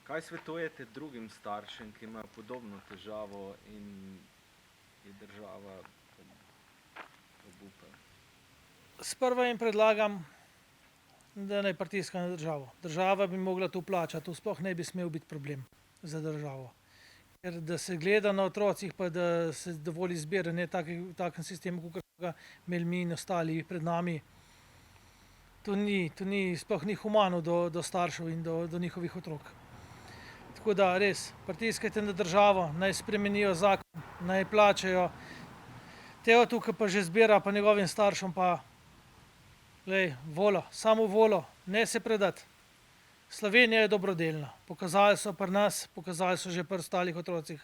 Kaj svetujete drugim staršem, ki imajo podobno težavo in je država obupa? Sprva jim predlagam, da naj pritiskajo na državo. Država bi mogla to plačati, to sploh ne bi smel biti problem za državo. Ker da se gleda na otrocih, pa da se dovolj izbire, ne v takem sistemu, kakor smo ga imeli mi in ostali pred nami, sploh ni humano do staršev in do njihovih otrok. Tako da res, pritiskajte na državo, naj spremenijo zakon, naj plačajo. Te tukaj pa že zbira, pa njegovim staršem pa, glej, volo, samo volo, ne se predati. Slovenija je dobrodelna, pokazali so pri nas, pokazali so že pri ostalih otrocih.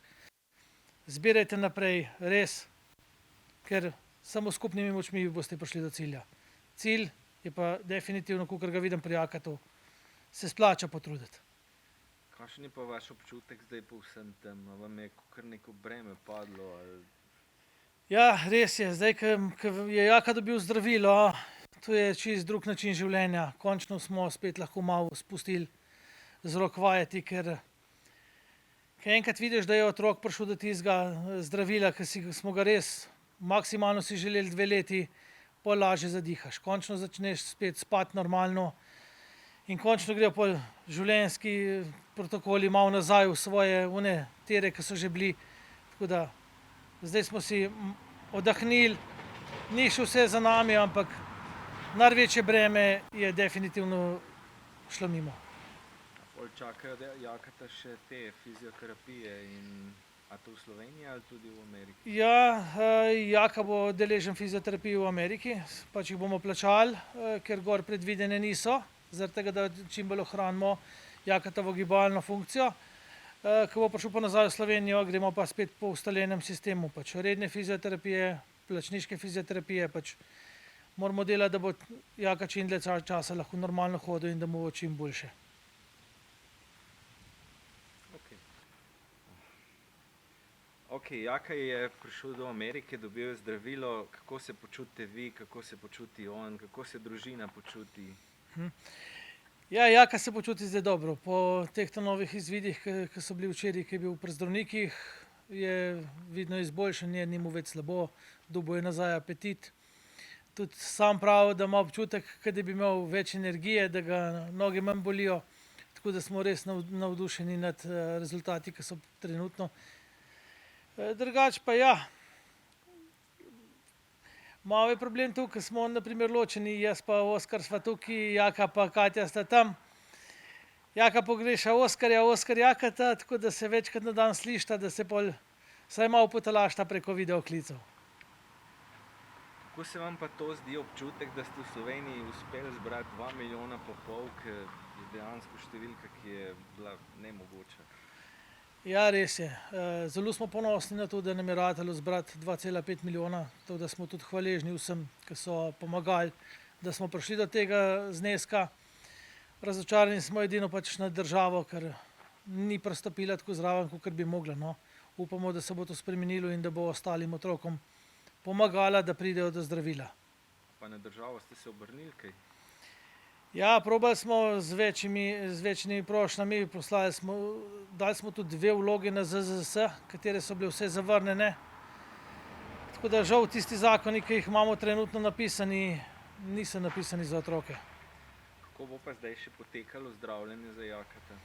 Zbirajte naprej, res, ker samo s skupnimi močmi boste prišli do cilja. Cilj je pa definitivno, kakor ga vidim pri Jakatu, se splača potruditi. Kakšen je pa vaš občutek zdaj po vsem tem? A vam je kar neko breme padlo? Ali... Ja, res je, zdaj, ko je Jaka dobil zdravilo, to je čist drug način življenja. Končno smo spet lahko malo spustili z rok vajeti, ker enkrat vidiš, da je otrok prišel do tistega zdravila, ki smo ga res maksimalno si želeli 2 leti, pol lažje zadihaš. Končno začneš spet spati normalno in končno grejo pol življenjski protokoli malo nazaj v svoje tire, ki so že bili. Tako da zdaj smo si oddahnili, ni še vse za nami, ampak največje breme je definitivno šlo mimo. Pol čakajo Jakata še te fizioterapije in a to v Sloveniji ali tudi v Ameriki? Ja, Jaka bo deležen fizioterapije v Ameriki, pač jih bomo plačali, ker gor predvidene niso, zaradi tega, da čim bolj ohranimo Jakatovo gibalno funkcijo. Ko bo prišel pa nazaj v Slovenijo, gremo pa spet po ustaljenem sistemu, pač redne fizioterapije, plačniške fizioterapije, pač moramo delati, da bo Jaka čim dlje časa lahko normalno hodil in da mu bo čim boljše. Okej, Jaka je prišel do Amerike, dobil je zdravilo. Kako se počutite vi, kako se počuti on, kako se družina počuti? Ja, Jaka se počuti zdaj dobro. Po teh novih izvidih, ki so bili včeraj, ki je bil pri zdravnikih, je vidno izboljšanje, ni mu več slabo, dobil je nazaj apetit. Tudi sam pravi, da ima občutek, kot da bi imel več energije, da ga noge manj bolijo. Tako da smo res navdušeni nad rezultati, ki so trenutno. Drugače pa ja, malo je problem tu, ker smo na primer ločeni, jaz pa Oskar sva tukaj, Jaka pa Katja sta tam. Jaka pogreša Oskarja, Oskar Jakata, tako da se večkrat na dan slišita, da se pol vsaj malo potolažita preko videoklicev. Kako se vam pa to zdi občutek, da ste v Sloveniji uspeli zbrati 2,5 milijona, ke je dejansko številka, ki je bila nemogoča? Ja, res je. Zelo smo ponosni na to, da nam je ratalo zbrati 2,5 milijona, tako da smo tudi hvaležni vsem, ki so pomagali, da smo prišli do tega zneska. Razočarani smo edino pač nad državo, ker ni pristopila tako zraven, kakor bi mogla, no. Upamo, da se bo to spremenilo in da bo ostalim otrokom pomagala, da pridejo do zdravila. Pa na državo ste se obrnili kaj? Ja, probali smo z večjimi prošnjami, dali smo tudi 2 vlogi na ZZZS, katere so bile vse zavrnjene. Tako da žal tisti zakoni, ki jih imamo trenutno napisani, niso napisani za otroke. Kako bo pa zdaj še potekalo zdravljenje za Jakata?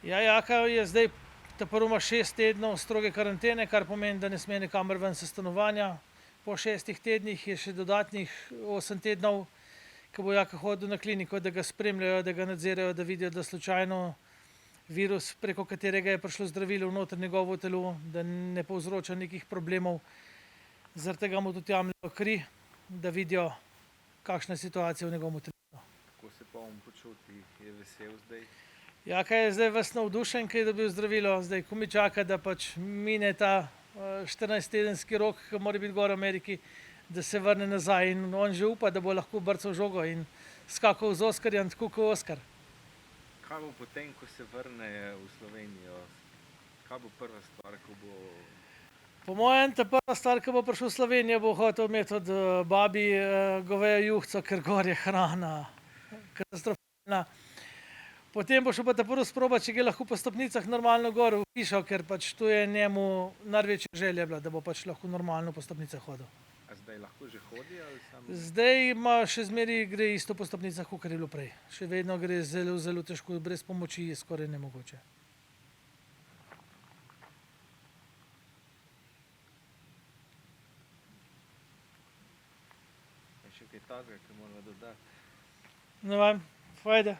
Ja, Jaka je zdaj ta prvo ima 6 tednov stroge karantene, kar pomeni, da ne sme nikamor ven s stanovanja. Po 6 tednih je še dodatnih 8 tednov, ko bo Jaka hodil na kliniko, da ga spremljajo, da ga nadzirajo, da vidijo, da slučajno virus, preko katerega je prišlo zdravilo v noter njegovo telo, da ne povzroča nekih problemov. Zaradi tega mu tudi jemljejo kri, da vidijo, kakšna je situacija v njegovem telesu. Kako se pa on počuti? Je vesel zdaj? Jaka je zdaj ves navdušen, ko je dobil zdravilo. Zdaj komaj čaka, da pač mine ta 14-tedenski rok, ki mora biti gor v Ameriki, da se vrne nazaj. In on že upa, da bo lahko brcal žogo in skakal z Oskarjem, tako kot Oskar. Kaj bo potem, ko se vrne v Slovenijo? Kaj bo prva stvar, ko bo... Po mojem, ta prva stvar, ko bo prišel v Slovenijo, bo hotel imeti od babi govejo juhico, ker gor je hrana katastrofalna. Potem bo šel pa ta prvo sprobati, če gre lahko po stopnicah normalno gor v hišo, ker pač to je njemu največja želja bila, da bo pač lahko normalno po stopnicah hodil. A zdaj lahko že hodi ali samo? Zdaj ima še zmeraj gre isto po stopnicah, kot je bilo prej. Še vedno gre zelo, zelo težko, brez pomoči je skoraj nemogoče. Je še kaj takega, ki moramo dodati? Ne vem, fajda.